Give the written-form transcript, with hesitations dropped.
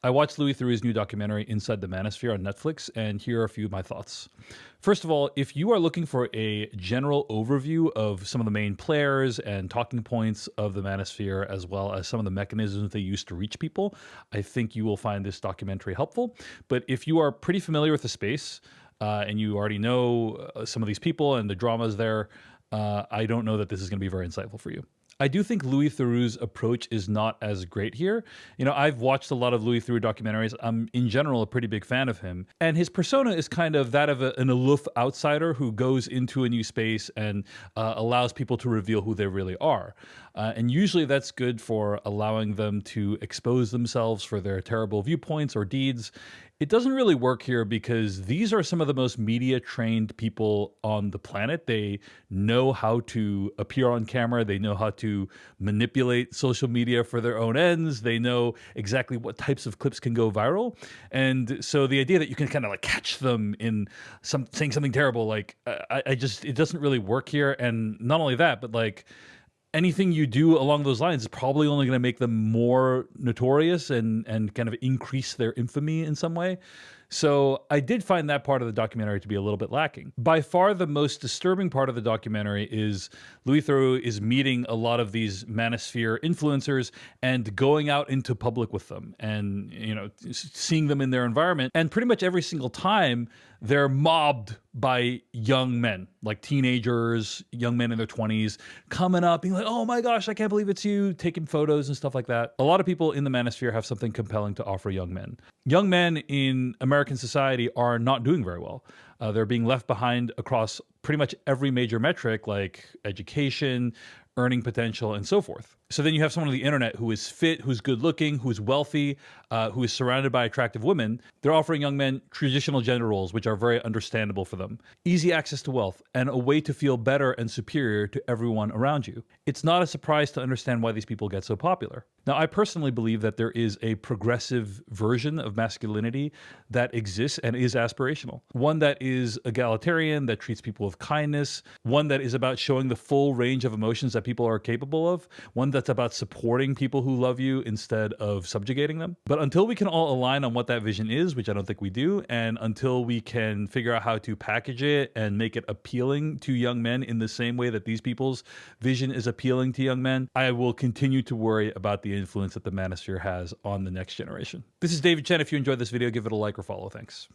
I watched Louis Theroux's new documentary, Inside the Manosphere, on Netflix, and here are a few of my thoughts. First of all, if you are looking for a general overview of some of the main players and talking points of the Manosphere, as well as some of the mechanisms they use to reach people, I think you will find this documentary helpful. But if you are pretty familiar with the space, and you already know some of these people and the dramas there, I don't know that this is going to be very insightful for you. I do think Louis Theroux's approach is not as great here. You know, I've watched a lot of Louis Theroux documentaries. I'm, in general, a pretty big fan of him. And his persona is kind of that of an aloof outsider who goes into a new space and allows people to reveal who they really are. And usually that's good for allowing them to expose themselves for their terrible viewpoints or deeds. It doesn't really work here because these are some of the most media trained people on the planet. They know how to appear on camera. They know how to manipulate social media for their own ends. They know exactly what types of clips can go viral. And so the idea that you can kind of like catch them in saying something terrible, like it doesn't really work here. And not only that, but like, anything you do along those lines is probably only going to make them more notorious and kind of increase their infamy in some way. So I did find that part of the documentary to be a little bit lacking. By far, the most disturbing part of the documentary is Louis Theroux is meeting a lot of these Manosphere influencers and going out into public with them and, you know, seeing them in their environment. And pretty much every single time they're mobbed by young men, like teenagers, young men in their 20s, coming up, being like, oh my gosh, I can't believe it's you, taking photos and stuff like that. A lot of people in the Manosphere have something compelling to offer young men. Young men in American society are not doing very well. They're being left behind across pretty much every major metric like education, earning potential, and so forth. So then you have someone on the internet who is fit, who's good looking, who's wealthy, who is surrounded by attractive women. They're offering young men traditional gender roles, which are very understandable for them, easy access to wealth, and a way to feel better and superior to everyone around you. It's not a surprise to understand why these people get so popular. Now, I personally believe that there is a progressive version of masculinity that exists and is aspirational. One that is egalitarian, that treats people with kindness, one that is about showing the full range of emotions that people are capable of, one that's about supporting people who love you instead of subjugating them. But until we can all align on what that vision is, which I don't think we do, and until we can figure out how to package it and make it appealing to young men in the same way that these people's vision is appealing to young men, I will continue to worry about the influence that the Manosphere has on the next generation. This is David Chen. If you enjoyed this video, give it a like or follow. Thanks.